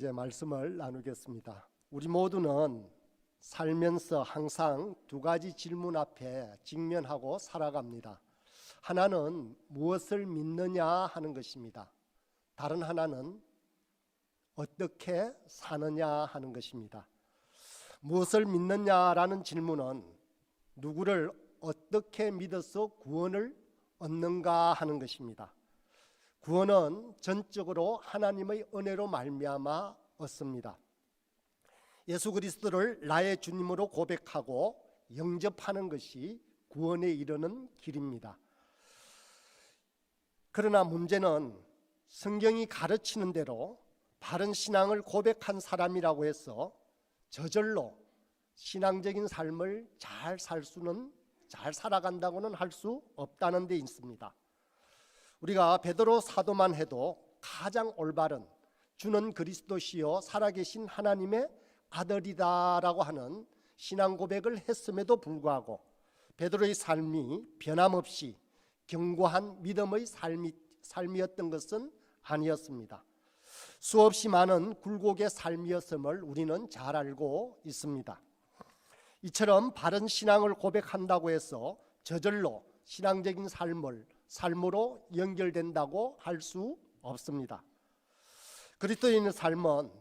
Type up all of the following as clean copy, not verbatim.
이제 말씀을 나누겠습니다. 우리 모두는 살면서 항상 두 가지 질문 앞에 직면하고 살아갑니다. 하나는 무엇을 믿느냐 하는 것입니다. 다른 하나는 어떻게 사느냐 하는 것입니다. 무엇을 믿느냐라는 질문은 누구를 어떻게 믿어서 구원을 얻는가 하는 것입니다. 구원은 전적으로 하나님의 은혜로 말미암아 얻습니다. 예수 그리스도를 나의 주님으로 고백하고 영접하는 것이 구원에 이르는 길입니다. 그러나 문제는 성경이 가르치는 대로 바른 신앙을 고백한 사람이라고 해서 저절로 신앙적인 삶을 잘 살아간다고는 할 수 없다는 데 있습니다. 우리가 베드로 사도만 해도 가장 올바른 주는 그리스도시요 살아계신 하나님의 아들이다라고 하는 신앙 고백을 했음에도 불구하고 베드로의 삶이 변함없이 견고한 믿음의 삶이었던 것은 아니었습니다. 수없이 많은 굴곡의 삶이었음을 우리는 잘 알고 있습니다. 이처럼 바른 신앙을 고백한다고 해서 저절로 신앙적인 삶으로 연결된다고 할 수 없습니다. 그리스도인의 삶은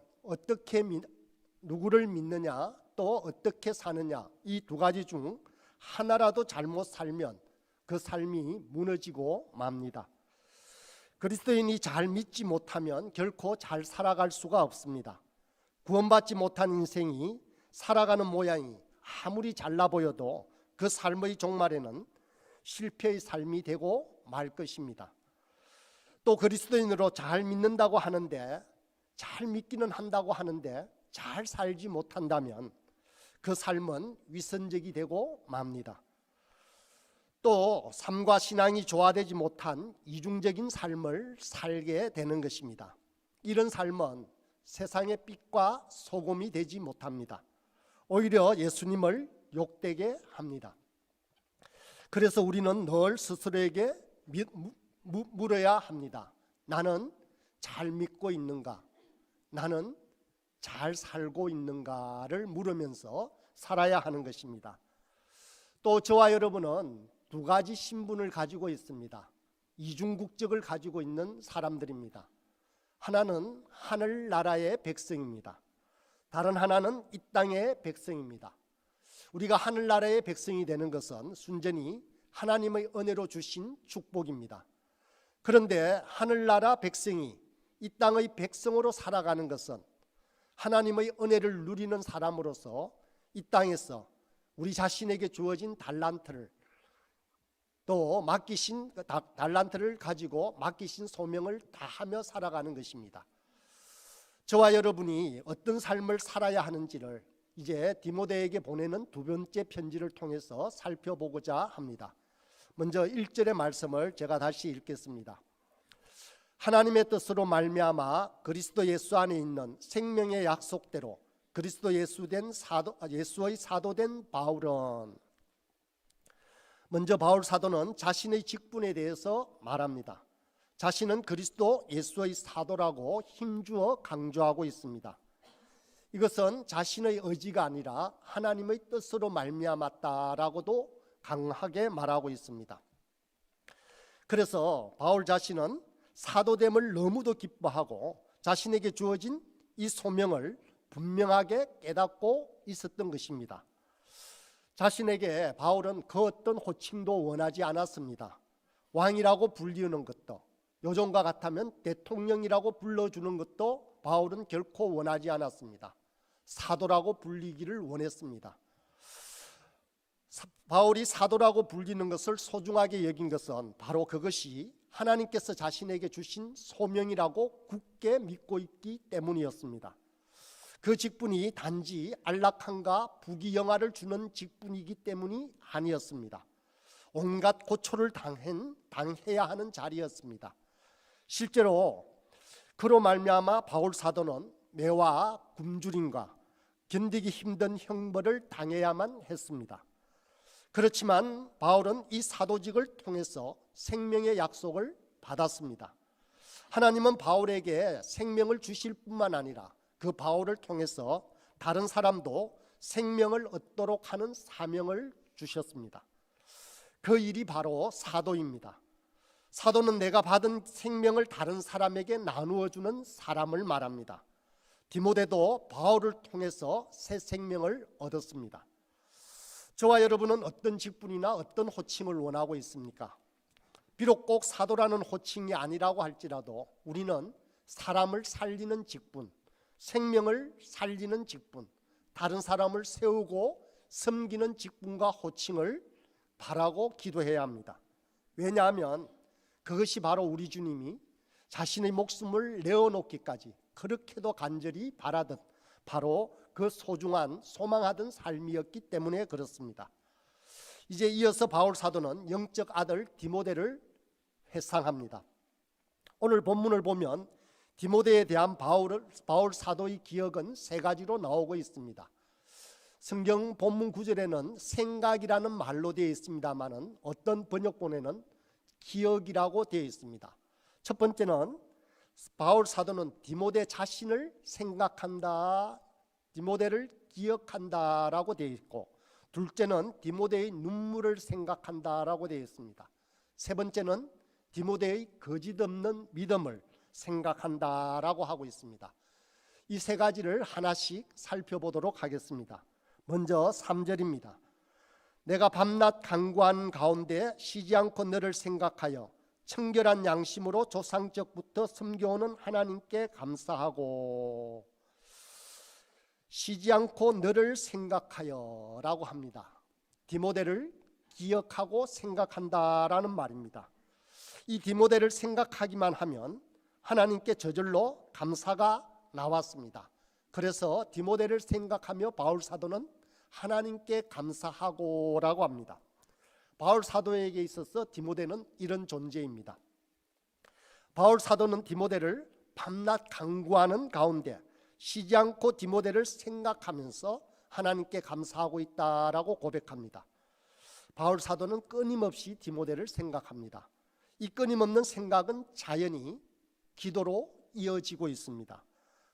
누구를 믿느냐 또 어떻게 사느냐 이 두 가지 중 하나라도 잘못 살면 그 삶이 무너지고 맙니다. 그리스도인이 잘 믿지 못하면 결코 잘 살아갈 수가 없습니다. 구원받지 못한 인생이 살아가는 모양이 아무리 잘나 보여도 그 삶의 종말에는 실패의 삶이 되고 말 것입니다. 또 그리스도인으로 잘 믿는다고 하는데 잘 믿기는 한다고 하는데 잘 살지 못한다면 그 삶은 위선적이 되고 맙니다. 또 삶과 신앙이 조화되지 못한 이중적인 삶을 살게 되는 것입니다. 이런 삶은 세상의 빛과 소금이 되지 못합니다. 오히려 예수님을 욕되게 합니다. 그래서 우리는 늘 스스로에게 물어야 합니다. 나는 잘 믿고 있는가? 나는 잘 살고 있는가를 물으면서 살아야 하는 것입니다. 또 저와 여러분은 두 가지 신분을 가지고 있습니다. 이중국적을 가지고 있는 사람들입니다. 하나는 하늘나라의 백성입니다. 다른 하나는 이 땅의 백성입니다. 우리가 하늘나라의 백성이 되는 것은 순전히 하나님의 은혜로 주신 축복입니다. 그런데 하늘나라 백성이 이 땅의 백성으로 살아가는 것은 하나님의 은혜를 누리는 사람으로서 이 땅에서 우리 자신에게 주어진 달란트를 또 맡기신 달란트를 가지고 맡기신 소명을 다하며 살아가는 것입니다. 저와 여러분이 어떤 삶을 살아야 하는지를 이제 디모데에게 보내는 두 번째 편지를 통해서 살펴보고자 합니다. 먼저 1절의 말씀을 제가 다시 읽겠습니다. 하나님의 뜻으로 말미암아 그리스도 예수 안에 있는 생명의 약속대로 그리스도 예수의 사도된 바울은, 먼저 바울 사도는 자신의 직분에 대해서 말합니다. 자신은 그리스도 예수의 사도라고 힘주어 강조하고 있습니다. 이것은 자신의 의지가 아니라 하나님의 뜻으로 말미암았다라고도 강하게 말하고 있습니다. 그래서 바울 자신은 사도됨을 너무도 기뻐하고 자신에게 주어진 이 소명을 분명하게 깨닫고 있었던 것입니다. 자신에게 바울은 그 어떤 호칭도 원하지 않았습니다. 왕이라고 불리는 것도, 요즘과 같으면 대통령이라고 불러주는 것도 바울은 결코 원하지 않았습니다. 사도라고 불리기를 원했습니다. 바울이 사도라고 불리는 것을 소중하게 여긴 것은 바로 그것이 하나님께서 자신에게 주신 소명이라고 굳게 믿고 있기 때문이었습니다. 그 직분이 단지 안락함과 부귀영화를 주는 직분이기 때문이 아니었습니다. 온갖 고초를 당해야 하는 자리였습니다. 실제로 그로 말미암아 바울 사도는 매와 굶주림과 견디기 힘든 형벌을 당해야만 했습니다. 그렇지만 바울은 이 사도직을 통해서 생명의 약속을 받았습니다. 하나님은 바울에게 생명을 주실 뿐만 아니라 그 바울을 통해서 다른 사람도 생명을 얻도록 하는 사명을 주셨습니다. 그 일이 바로 사도입니다. 사도는 내가 받은 생명을 다른 사람에게 나누어 주는 사람을 말합니다. 디모데도 바울을 통해서 새 생명을 얻었습니다. 저와 여러분은 어떤 직분이나 어떤 호칭을 원하고 있습니까? 비록 꼭 사도라는 호칭이 아니라고 할지라도 우리는 사람을 살리는 직분, 생명을 살리는 직분, 다른 사람을 세우고 섬기는 직분과 호칭을 바라고 기도해야 합니다. 왜냐하면 그것이 바로 우리 주님이 자신의 목숨을 내어놓기까지 그렇게도 간절히 바라던 바로 그 소중한 소망하던 삶이었기 때문에 그렇습니다. 이제 이어서 바울 사도는 영적 아들 디모데를 회상합니다. 오늘 본문을 보면 디모데에 대한 바울 사도의 기억은 세 가지로 나오고 있습니다. 성경 본문 9절에는 생각이라는 말로 되어 있습니다만은 어떤 번역본에는 기억이라고 되어 있습니다. 첫 번째는 바울 사도는 디모데 자신을 생각한다, 디모데를 기억한다라고 되어 있고, 둘째는 디모데의 눈물을 생각한다라고 되어 있습니다. 세 번째는 디모데의 거짓없는 믿음을 생각한다라고 하고 있습니다. 이 세 가지를 하나씩 살펴보도록 하겠습니다. 먼저 3절입니다. 내가 밤낮 간구하는 가운데 쉬지 않고 너를 생각하여 청결한 양심으로 조상적부터 섬겨오는 하나님께 감사하고, 쉬지 않고 너를 생각하여 라고 합니다. 디모데를 기억하고 생각한다라는 말입니다. 이 디모데를 생각하기만 하면 하나님께 저절로 감사가 나왔습니다. 그래서 디모데를 생각하며 바울 사도는 하나님께 감사하고 라고 합니다. 바울 사도에게 있어서 디모데는 이런 존재입니다. 바울 사도는 디모데를 밤낮 간구하는 가운데 쉬지 않고 디모데를 생각하면서 하나님께 감사하고 있다라고 고백합니다. 바울 사도는 끊임없이 디모데를 생각합니다. 이 끊임없는 생각은 자연히 기도로 이어지고 있습니다.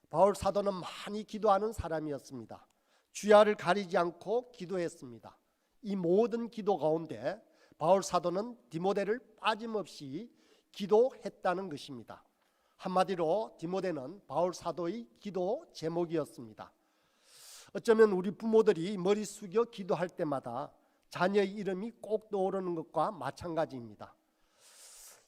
바울 사도는 많이 기도하는 사람이었습니다. 주야를 가리지 않고 기도했습니다. 이 모든 기도 가운데 바울 사도는 디모데를 빠짐없이 기도했다는 것입니다. 한마디로 디모데는 바울 사도의 기도 제목이었습니다. 어쩌면 우리 부모들이 머리 숙여 기도할 때마다 자녀의 이름이 꼭 떠오르는 것과 마찬가지입니다.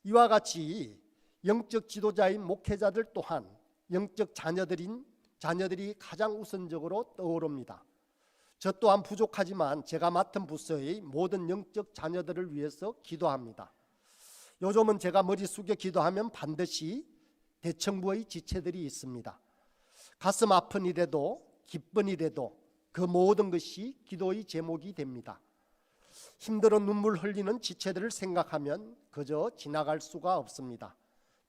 이와 같이 영적 지도자인 목회자들 또한 영적 자녀들이 가장 우선적으로 떠오릅니다. 저 또한 부족하지만 제가 맡은 부서의 모든 영적 자녀들을 위해서 기도합니다. 요즘은 제가 머리 숙여 기도하면 반드시 대청부의 지체들이 있습니다. 가슴 아픈 일에도 기쁜 일에도 그 모든 것이 기도의 제목이 됩니다. 힘들어 눈물 흘리는 지체들을 생각하면 그저 지나갈 수가 없습니다.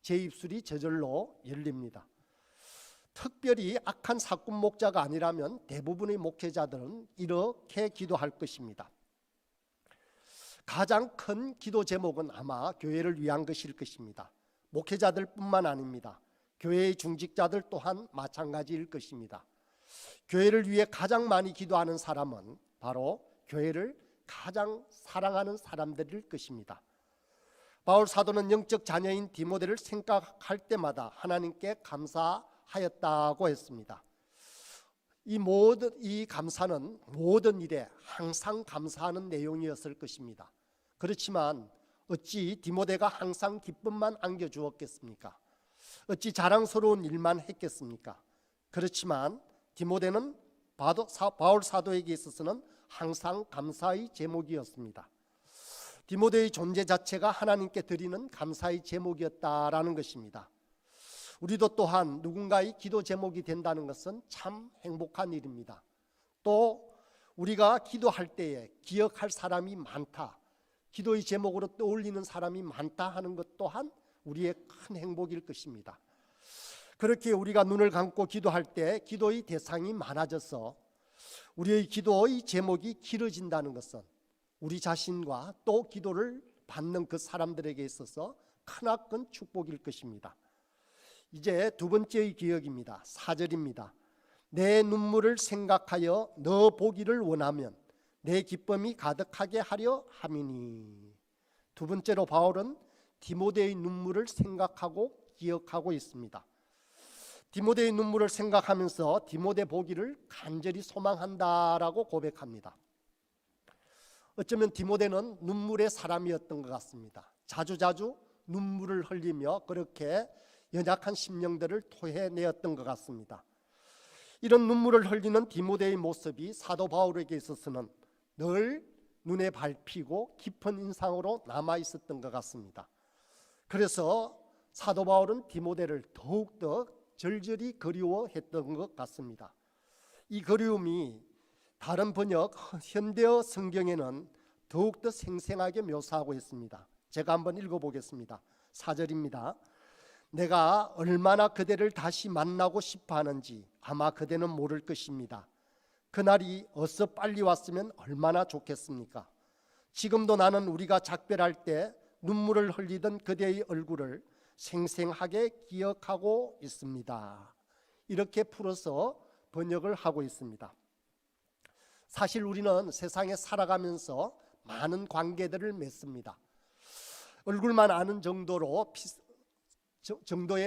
제 입술이 저절로 열립니다. 특별히 악한 사꾼 목자가 아니라면 대부분의 목회자들은 이렇게 기도할 것입니다. 가장 큰 기도 제목은 아마 교회를 위한 것일 것입니다. 목회자들뿐만 아닙니다. 교회의 중직자들 또한 마찬가지일 것입니다. 교회를 위해 가장 많이 기도하는 사람은 바로 교회를 가장 사랑하는 사람들일 것입니다. 바울 사도는 영적 자녀인 디모데를 생각할 때마다 하나님께 감사하였다고 했습니다. 이 감사는 모든 일에 항상 감사하는 내용이었을 것입니다. 그렇지만 어찌 디모데가 항상 기쁨만 안겨주었겠습니까? 어찌 자랑스러운 일만 했겠습니까? 그렇지만 디모데는 바울 사도에게 있어서는 항상 감사의 제목이었습니다. 디모데의 존재 자체가 하나님께 드리는 감사의 제목이었다라는 것입니다. 우리도 또한 누군가의 기도 제목이 된다는 것은 참 행복한 일입니다. 또 우리가 기도할 때에 기억할 사람이 많다, 기도의 제목으로 떠올리는 사람이 많다 하는 것 또한 우리의 큰 행복일 것입니다. 그렇게 우리가 눈을 감고 기도할 때 기도의 대상이 많아져서 우리의 기도의 제목이 길어진다는 것은 우리 자신과 또 기도를 받는 그 사람들에게 있어서 크나큰 축복일 것입니다. 이제 두 번째의 기억입니다. 4절입니다. 내 눈물을 생각하여 너 보기를 원하면 내 기쁨이 가득하게 하려 함이니. 두 번째로 바울은 디모데의 눈물을 생각하고 기억하고 있습니다. 디모데의 눈물을 생각하면서 디모데 보기를 간절히 소망한다라고 고백합니다. 어쩌면 디모데는 눈물의 사람이었던 것 같습니다. 자주자주 눈물을 흘리며 그렇게 연약한 심령들을 토해내었던 것 같습니다. 이런 눈물을 흘리는 디모데의 모습이 사도 바울에게 있어서는 늘 눈에 밟히고 깊은 인상으로 남아 있었던 것 같습니다. 그래서 사도 바울은 디모데를 더욱더 절절히 그리워했던 것 같습니다. 이 그리움이 다른 번역 현대어 성경에는 더욱더 생생하게 묘사하고 있습니다. 제가 한번 읽어보겠습니다. 4절입니다. 내가 얼마나 그대를 다시 만나고 싶어 하는지 아마 그대는 모를 것입니다. 그날이 어서 빨리 왔으면 얼마나 좋겠습니까? 지금도 나는 우리가 작별할 때 눈물을 흘리던 그대의 얼굴을 생생하게 기억하고 있습니다. 이렇게 풀어서 번역을 하고 있습니다. 사실 우리는 세상에 살아가면서 많은 관계들을 맺습니다. 얼굴만 아는 정도의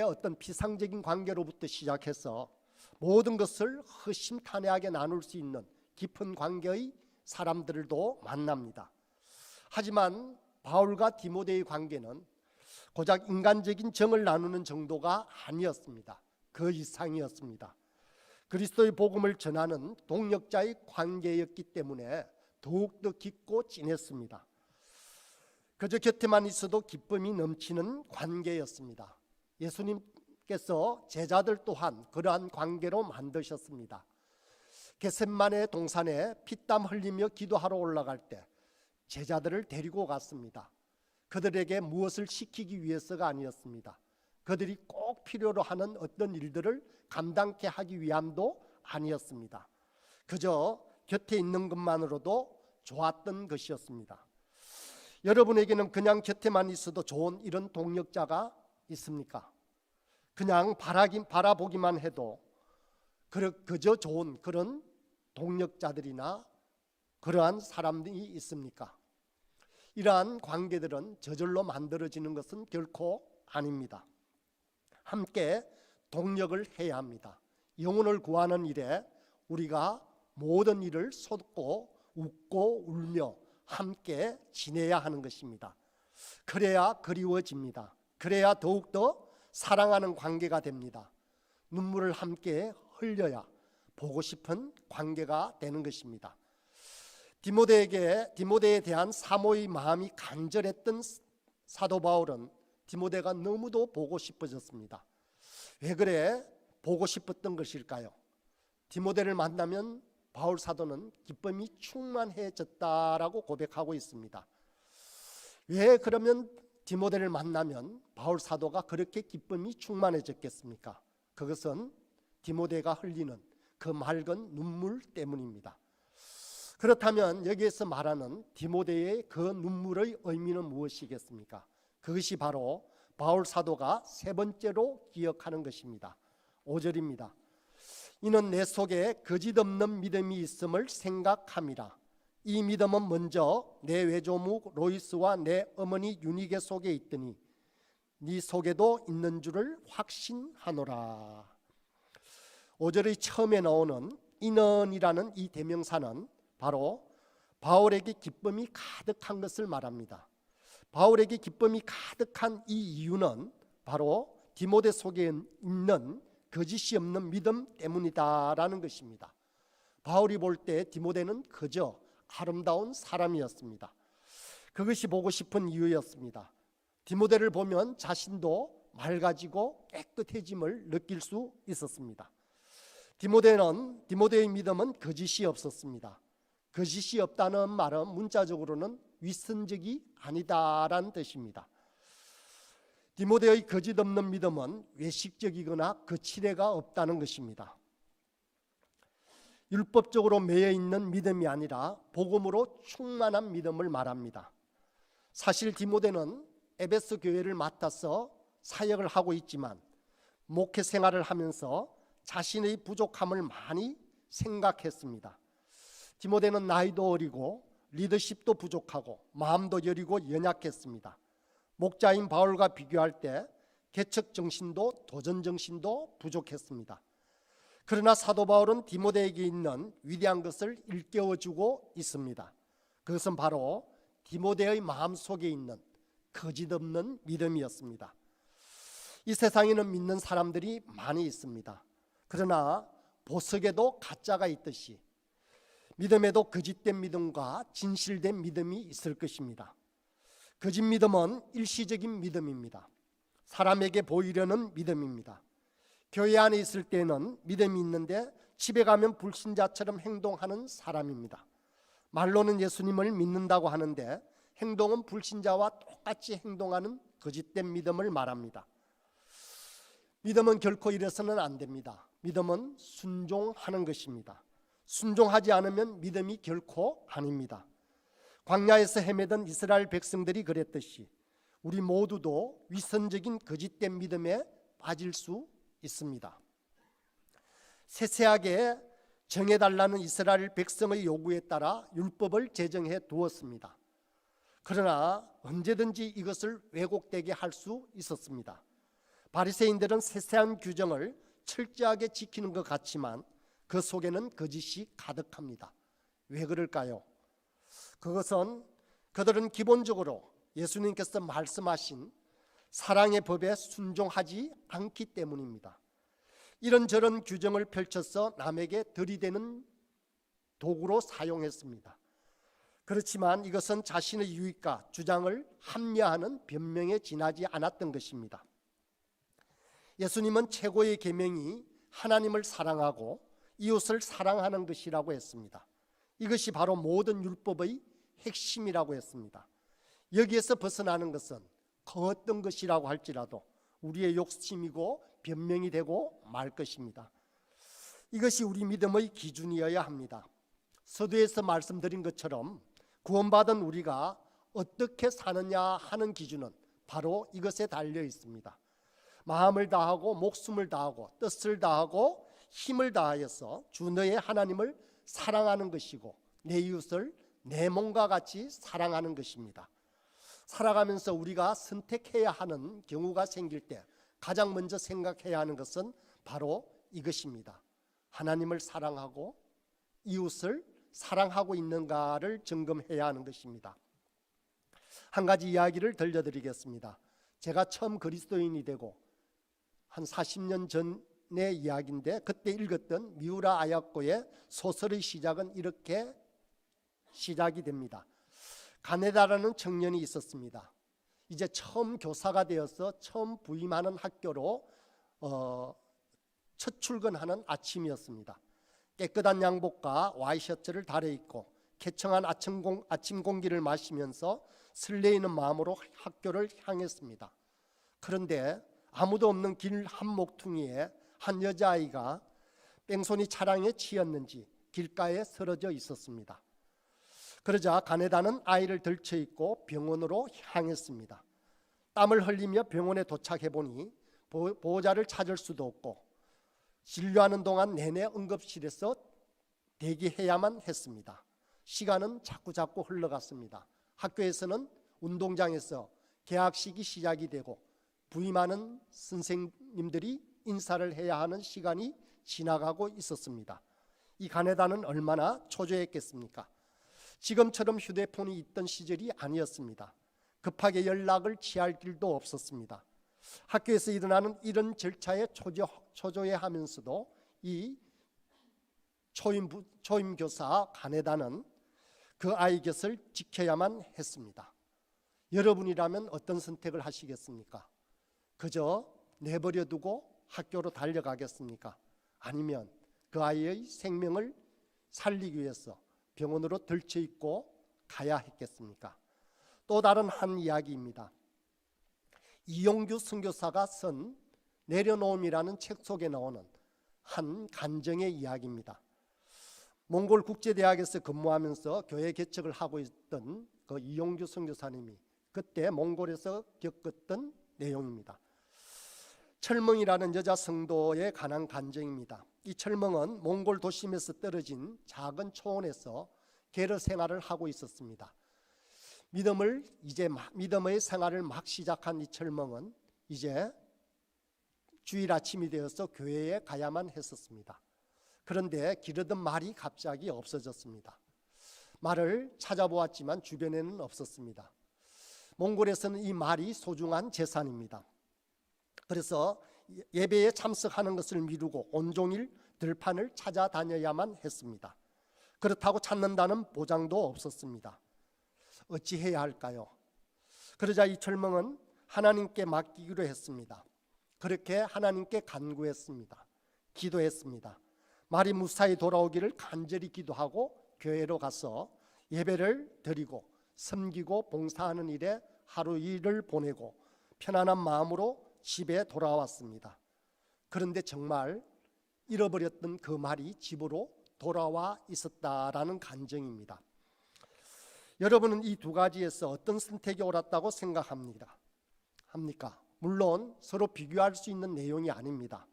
어떤 피상적인 관계로부터 시작해서 모든 것을 허심탄회하게 나눌 수 있는 깊은 관계의 사람들도 만납니다. 하지만 바울과 디모데의 관계는 고작 인간적인 정을 나누는 정도가 아니었습니다. 그 이상이었습니다. 그리스도의 복음을 전하는 동역자의 관계였기 때문에 더욱더 깊고 진했습니다. 그저 곁에만 있어도 기쁨이 넘치는 관계였습니다. 예수님께서 제자들 또한 그러한 관계로 만드셨습니다. 겟세마네 동산에 피땀 흘리며 기도하러 올라갈 때 제자들을 데리고 갔습니다. 그들에게 무엇을 시키기 위해서가 아니었습니다. 그들이 꼭 필요로 하는 어떤 일들을 감당케 하기 위함도 아니었습니다. 그저 곁에 있는 것만으로도 좋았던 것이었습니다. 여러분에게는 그냥 곁에만 있어도 좋은 이런 동역자가 있습니까? 그냥 바라보기만 해도 그저 좋은 그런 동역자들이나 그러한 사람들이 있습니까? 이러한 관계들은 저절로 만들어지는 것은 결코 아닙니다. 함께 동역을 해야 합니다. 영혼을 구하는 일에 우리가 모든 일을 쏟고 웃고 울며 함께 지내야 하는 것입니다. 그래야 그리워집니다. 그래야 더욱더 사랑하는 관계가 됩니다. 눈물을 함께 흘려야 보고 싶은 관계가 되는 것입니다. 디모데에 대한 사모의 마음이 간절했던 사도 바울은 디모데가 너무도 보고 싶어졌습니다. 왜 그래 보고 싶었던 것일까요? 디모데를 만나면 바울 사도는 기쁨이 충만해졌다라고 고백하고 있습니다. 왜 그러면 디모데를 만나면 바울 사도가 그렇게 기쁨이 충만해졌겠습니까? 그것은 디모데가 흘리는 그 맑은 눈물 때문입니다. 그렇다면 여기에서 말하는 디모데의 그 눈물의 의미는 무엇이겠습니까? 그것이 바로 바울 사도가 세 번째로 기억하는 것입니다. 5절입니다. 이는 내 속에 거짓없는 믿음이 있음을 생각함이라. 이 믿음은 먼저 내 외조모 로이스와 내 어머니 유니게 속에 있더니 네 속에도 있는 줄을 확신하노라. 5절의 처음에 나오는 이는이라는 이 대명사는 바로 바울에게 기쁨이 가득한 것을 말합니다. 바울에게 기쁨이 가득한 이 이유는 바로 디모데 속에 있는 거짓이 없는 믿음 때문이다라는 것입니다. 바울이 볼 때 디모데는 그저 아름다운 사람이었습니다. 그것이 보고 싶은 이유였습니다. 디모데를 보면 자신도 맑아지고 깨끗해짐을 느낄 수 있었습니다. 디모데의 믿음은 거짓이 없었습니다. 거짓이 없다는 말은 문자적으로는 위선적이 아니다라는 뜻입니다. 디모데의 거짓 없는 믿음은 외식적이거나 거칠애가 없다는 것입니다. 율법적으로 매여 있는 믿음이 아니라 복음으로 충만한 믿음을 말합니다. 사실 디모데는 에베소 교회를 맡아서 사역을 하고 있지만 목회 생활을 하면서 자신의 부족함을 많이 생각했습니다. 디모데는 나이도 어리고 리더십도 부족하고 마음도 여리고 연약했습니다. 목자인 바울과 비교할 때 개척 정신도 도전 정신도 부족했습니다. 그러나 사도 바울은 디모데에게 있는 위대한 것을 일깨워주고 있습니다. 그것은 바로 디모데의 마음속에 있는 거짓없는 믿음이었습니다. 이 세상에는 믿는 사람들이 많이 있습니다. 그러나 보석에도 가짜가 있듯이 믿음에도 거짓된 믿음과 진실된 믿음이 있을 것입니다. 거짓 믿음은 일시적인 믿음입니다. 사람에게 보이려는 믿음입니다. 교회 안에 있을 때는 믿음이 있는데 집에 가면 불신자처럼 행동하는 사람입니다. 말로는 예수님을 믿는다고 하는데 행동은 불신자와 똑같이 행동하는 거짓된 믿음을 말합니다. 믿음은 결코 이래서는 안 됩니다. 믿음은 순종하는 것입니다. 순종하지 않으면 믿음이 결코 아닙니다. 광야에서 헤매던 이스라엘 백성들이 그랬듯이 우리 모두도 위선적인 거짓된 믿음에 빠질 수 있습니다. 세세하게 정해달라는 이스라엘 백성의 요구에 따라 율법을 제정해 두었습니다. 그러나 언제든지 이것을 왜곡되게 할 수 있었습니다. 바리새인들은 세세한 규정을 철저하게 지키는 것 같지만 그 속에는 거짓이 가득합니다. 왜 그럴까요? 그것은 그들은 기본적으로 예수님께서 말씀하신 사랑의 법에 순종하지 않기 때문입니다. 이런저런 규정을 펼쳐서 남에게 들이대는 도구로 사용했습니다. 그렇지만 이것은 자신의 유익과 주장을 합리화하는 변명에 지나지 않았던 것입니다. 예수님은 최고의 계명이 하나님을 사랑하고 이웃을 사랑하는 것이라고 했습니다. 이것이 바로 모든 율법의 핵심이라고 했습니다. 여기에서 벗어나는 것은 그 어떤 것이라고 할지라도 우리의 욕심이고 변명이 되고 말 것입니다. 이것이 우리 믿음의 기준이어야 합니다. 서두에서 말씀드린 것처럼 구원받은 우리가 어떻게 사느냐 하는 기준은 바로 이것에 달려 있습니다. 마음을 다하고 목숨을 다하고 뜻을 다하고 힘을 다하여서 주 너의 하나님을 사랑하는 것이고 내 이웃을 내 몸과 같이 사랑하는 것입니다. 살아가면서 우리가 선택해야 하는 경우가 생길 때 가장 먼저 생각해야 하는 것은 바로 이것입니다. 하나님을 사랑하고 이웃을 사랑하고 있는가를 점검해야 하는 것입니다. 한 가지 이야기를 들려드리겠습니다. 제가 처음 그리스도인이 되고 한 40년 전의 이야기인데 그때 읽었던 미우라 아야코의 소설의 시작은 이렇게 시작이 됩니다. 가네다라는 청년이 있었습니다. 이제 처음 교사가 되어서 처음 부임하는 학교로 첫 출근하는 아침이었습니다. 깨끗한 양복과 와이셔츠를 달아입고 쾌청한 아침 공기를 마시면서 설레이는 마음으로 학교를 향했습니다. 그런데 아무도 없는 길 한 목퉁이에 한 여자아이가 뺑소니 차량에 치였는지 길가에 쓰러져 있었습니다. 그러자 가네다는 아이를 들쳐입고 병원으로 향했습니다. 땀을 흘리며 병원에 도착해 보니 보호자를 찾을 수도 없고 진료하는 동안 내내 응급실에서 대기해야만 했습니다. 시간은 자꾸 흘러갔습니다. 학교에서는 운동장에서 개학식이 시작이 되고 부임하는 선생님들이 인사를 해야 하는 시간이 지나가고 있었습니다. 이 가네다는 얼마나 초조했겠습니까? 지금처럼 휴대폰이 있던 시절이 아니었습니다. 급하게 연락을 취할 길도 없었습니다. 학교에서 일어나는 이런 절차에 초조해하면서도 이 초임교사 가네다는 그 아이 곁을 지켜야만 했습니다. 여러분이라면 어떤 선택을 하시겠습니까? 그저 내버려 두고 학교로 달려가겠습니까? 아니면 그 아이의 생명을 살리기 위해서 병원으로 들쳐입고 가야 했겠습니까? 또 다른 한 이야기입니다. 이용규 선교사가 쓴 내려놓음이라는 책 속에 나오는 한 간증의 이야기입니다. 몽골 국제대학에서 근무하면서 교회 개척을 하고 있던 그 이용규 선교사님이 그때 몽골에서 겪었던 내용입니다. 철멍이라는 여자 성도에 관한 간증입니다. 이 철멍은 몽골 도심에서 떨어진 작은 초원에서 게르 생활을 하고 있었습니다. 믿음의 생활을 막 시작한 이 철멍은 이제 주일 아침이 되어서 교회에 가야만 했었습니다. 그런데 기르던 말이 갑자기 없어졌습니다. 말을 찾아보았지만 주변에는 없었습니다. 몽골에서는 이 말이 소중한 재산입니다. 그래서 예배에 참석하는 것을 미루고 온종일 들판을 찾아다녀야만 했습니다. 그렇다고 찾는다는 보장도 없었습니다. 어찌해야 할까요? 그러자 이 철멍은 하나님께 맡기기로 했습니다. 그렇게 하나님께 간구했습니다. 기도했습니다. 말이 무사히 돌아오기를 간절히 기도하고 교회로 가서 예배를 드리고 섬기고 봉사하는 일에 하루 일을 보내고 편안한 마음으로 집에 돌아왔습니다. 그런데 정말 잃어버렸던 그 말이 집으로 돌아와 있었다라는 간증입니다. 여러분은 이 두 가지에서 어떤 선택이 옳았다고 생각합니까? 물론 서로 비교할 수 있는 내용이 아닙니다.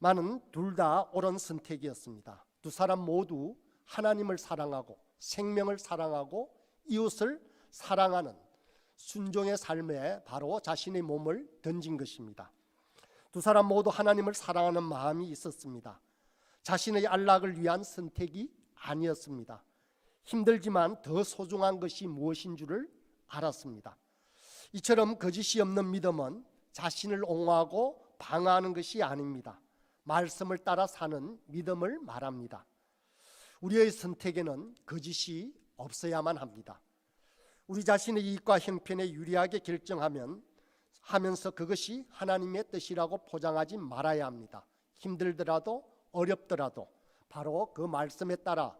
나는 둘 다 옳은 선택이었습니다. 두 사람 모두 하나님을 사랑하고 생명을 사랑하고 이웃을 사랑하는 순종의 삶에 바로 자신의 몸을 던진 것입니다. 두 사람 모두 하나님을 사랑하는 마음이 있었습니다. 자신의 안락을 위한 선택이 아니었습니다. 힘들지만 더 소중한 것이 무엇인 줄을 알았습니다. 이처럼 거짓이 없는 믿음은 자신을 옹호하고 방어하는 것이 아닙니다. 말씀을 따라 사는 믿음을 말합니다. 우리의 선택에는 거짓이 없어야만 합니다. 우리 자신의 이익과 형편에 유리하게 결정하면서 그것이 하나님의 뜻이라고 포장하지 말아야 합니다. 힘들더라도 어렵더라도 바로 그 말씀에 따라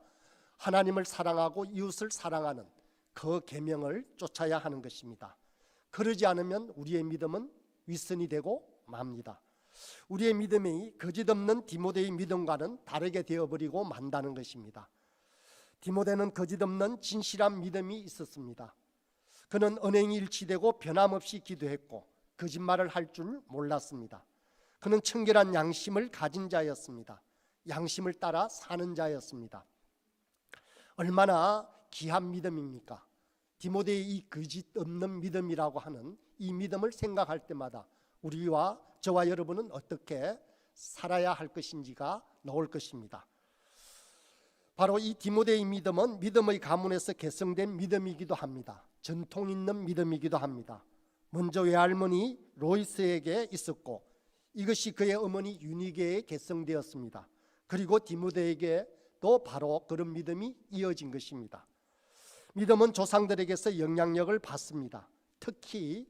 하나님을 사랑하고 이웃을 사랑하는 그 계명을 쫓아야 하는 것입니다. 그러지 않으면 우리의 믿음은 윗선이 되고 맙니다. 우리의 믿음이 거짓 없는 디모데의 믿음과는 다르게 되어버리고 만다는 것입니다. 디모데는 거짓 없는 진실한 믿음이 있었습니다. 그는 언행이 일치되고 변함없이 기도했고 거짓말을 할 줄 몰랐습니다. 그는 청결한 양심을 가진 자였습니다. 양심을 따라 사는 자였습니다. 얼마나 귀한 믿음입니까? 디모데의 이 거짓 없는 믿음이라고 하는 이 믿음을 생각할 때마다 저와 여러분은 어떻게 살아야 할 것인지가 나올 것입니다. 바로 이 디모데의 믿음은 믿음의 가문에서 계승된 믿음이기도 합니다. 전통 있는 믿음이기도 합니다. 먼저 외할머니 로이스에게 있었고 이것이 그의 어머니 유니게에 계승되었습니다. 그리고 디모데에게도 바로 그런 믿음이 이어진 것입니다. 믿음은 조상들에게서 영향력을 받습니다. 특히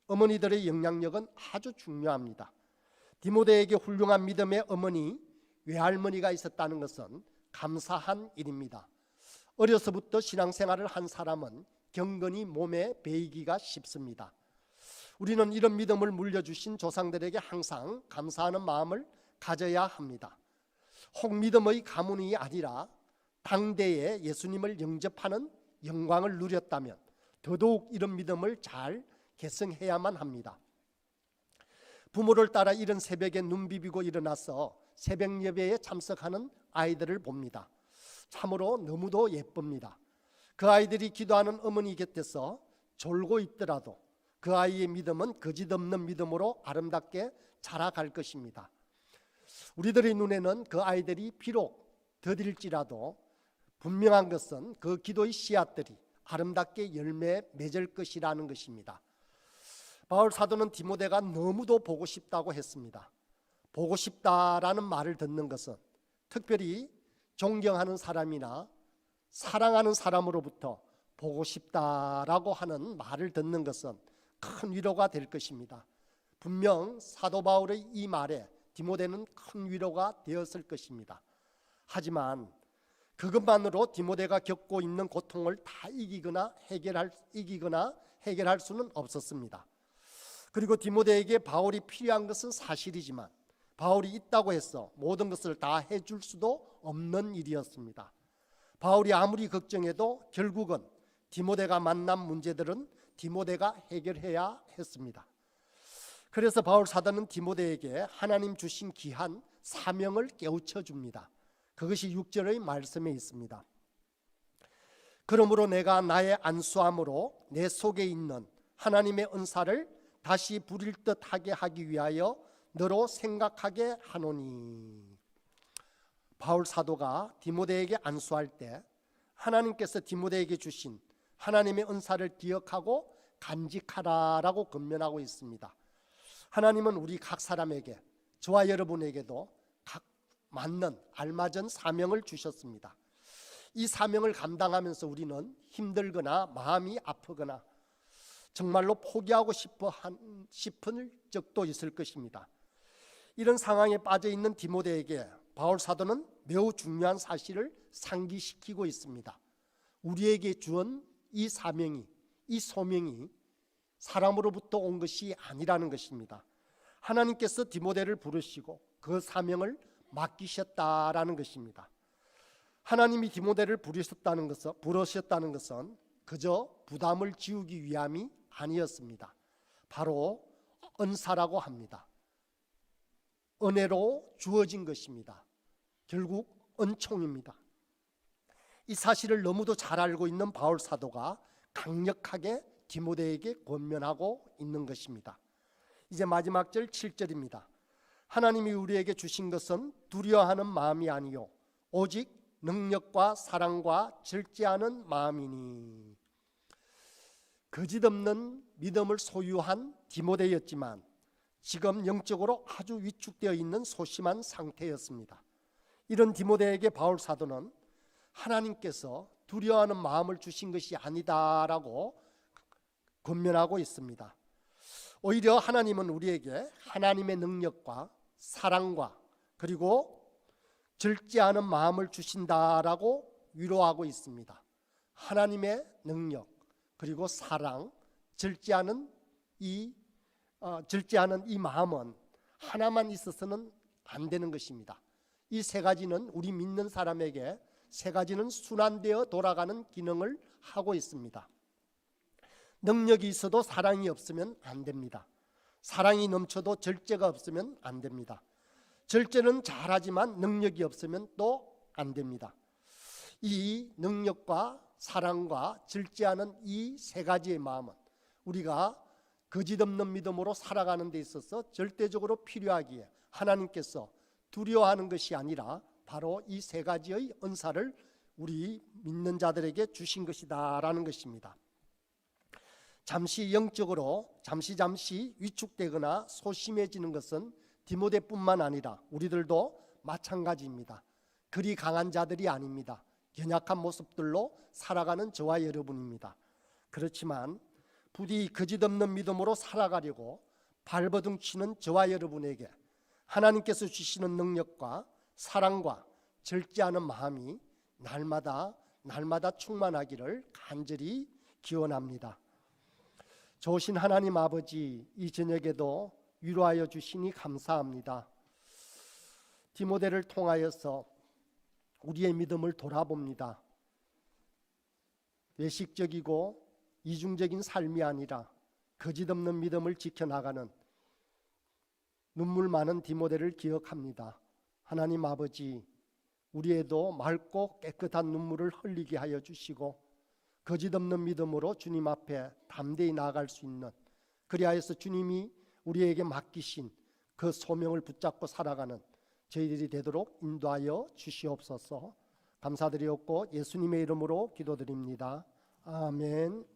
어머니들의 영향력은 아주 중요합니다. 디모데에게 훌륭한 믿음의 어머니, 외할머니가 있었다는 것은 감사한 일입니다. 어려서부터 신앙생활을 한 사람은 경건이 몸에 배이기가 쉽습니다. 우리는 이런 믿음을 물려주신 조상들에게 항상 감사하는 마음을 가져야 합니다. 혹믿음의 가문이 아니라 당대에 예수님을 영접하는 영광을 누렸다면 더더욱 이런 믿음을 잘 계승해야만 합니다. 부모를 따라 이른 새벽에 눈 비비고 일어나서 새벽 예배에 참석하는 아이들을 봅니다. 참으로 너무도 예쁩니다. 그 아이들이 기도하는 어머니 곁에서 졸고 있더라도 그 아이의 믿음은 거짓 없는 믿음으로 아름답게 자라갈 것입니다. 우리들의 눈에는 그 아이들이 비록 더딜지라도 분명한 것은 그 기도의 씨앗들이 아름답게 열매 맺을 것이라는 것입니다. 바울 사도는 디모데가 너무도 보고 싶다고 했습니다. 보고 싶다라는 말을 듣는 것은 특별히 존경하는 사람이나 사랑하는 사람으로부터 보고 싶다라고 하는 말을 듣는 것은 큰 위로가 될 것입니다. 분명 사도 바울의 이 말에 디모데는 큰 위로가 되었을 것입니다. 하지만 그것만으로 디모데가 겪고 있는 고통을 다 이기거나 해결할 수는 없었습니다. 그리고 디모데에게 바울이 필요한 것은 사실이지만 바울이 있다고 해서 모든 것을 다 해줄 수도 없는 일이었습니다. 바울이 아무리 걱정해도 결국은 디모데가 만난 문제들은 디모데가 해결해야 했습니다. 그래서 바울 사도는 디모데에게 하나님 주신 귀한 사명을 깨우쳐 줍니다. 그것이 6절의 말씀에 있습니다. 그러므로 내가 나의 안수함으로 내 속에 있는 하나님의 은사를 다시 부릴 듯하게 하기 위하여 너로 생각하게 하노니. 바울 사도가 디모데에게 안수할 때 하나님께서 디모데에게 주신 하나님의 은사를 기억하고 간직하라라고 권면하고 있습니다. 하나님은 우리 각 사람에게, 저와 여러분에게도 각 맞는 알맞은 사명을 주셨습니다. 이 사명을 감당하면서 우리는 힘들거나 마음이 아프거나 정말로 포기하고 싶은 적도 있을 것입니다. 이런 상황에 빠져 있는 디모데에게 바울 사도는 매우 중요한 사실을 상기시키고 있습니다. 우리에게 주은 이 사명이, 이 소명이 사람으로부터 온 것이 아니라는 것입니다. 하나님께서 디모데를 부르시고 그 사명을 맡기셨다라는 것입니다. 하나님이 디모데를 부르셨다는 것은 그저 부담을 지우기 위함이 아니었습니다. 바로 은사라고 합니다. 은혜로 주어진 것입니다. 결국 은총입니다. 이 사실을 너무도 잘 알고 있는 바울 사도가 강력하게 디모데에게 권면하고 있는 것입니다. 이제 마지막 절 7절입니다. 하나님이 우리에게 주신 것은 두려워하는 마음이 아니요 오직 능력과 사랑과 절제하는 마음이니. 거짓없는 믿음을 소유한 디모데였지만 지금 영적으로 아주 위축되어 있는 소심한 상태였습니다. 이런 디모데에게 바울 사도는 하나님께서 두려워하는 마음을 주신 것이 아니다라고 권면하고 있습니다. 오히려 하나님은 우리에게 하나님의 능력과 사랑과 그리고 절제하는 마음을 주신다라고 위로하고 있습니다. 하나님의 능력 그리고 사랑, 절제하는 이 마음은 하나만 있어서는 안 되는 것입니다. 이 세 가지는 우리 믿는 사람에게 세 가지는 순환되어 돌아가는 기능을 하고 있습니다. 능력이 있어도 사랑이 없으면 안 됩니다. 사랑이 넘쳐도 절제가 없으면 안 됩니다. 절제는 잘하지만 능력이 없으면 또 안 됩니다. 이 능력과 사랑과 절제하는 이 세 가지의 마음은 우리가 거짓없는 믿음으로 살아가는 데 있어서 절대적으로 필요하기에 하나님께서 두려워하는 것이 아니라 바로 이 세 가지의 은사를 우리 믿는 자들에게 주신 것이다라는 것입니다. 잠시 영적으로 잠시 위축되거나 소심해지는 것은 디모데뿐만 아니라 우리들도 마찬가지입니다. 그리 강한 자들이 아닙니다. 연약한 모습들로 살아가는 저와 여러분입니다. 그렇지만 부디 거짓없는 믿음으로 살아가려고 발버둥 치는 저와 여러분에게 하나님께서 주시는 능력과 사랑과 절제하는 마음이 날마다 충만하기를 간절히 기원합니다. 좋으신 하나님 아버지, 이 저녁에도 위로하여 주시니 감사합니다. 디모데를 통하여서 우리의 믿음을 돌아봅니다. 외식적이고 이중적인 삶이 아니라 거짓없는 믿음을 지켜나가는 눈물 많은 디모데를 기억합니다. 하나님 아버지, 우리에도 맑고 깨끗한 눈물을 흘리게 하여 주시고 거짓없는 믿음으로 주님 앞에 담대히 나아갈 수 있는, 그리하여서 주님이 우리에게 맡기신 그 소명을 붙잡고 살아가는 저희들이 되도록 인도하여 주시옵소서. 감사드리옵고 예수님의 이름으로 기도드립니다. 아멘.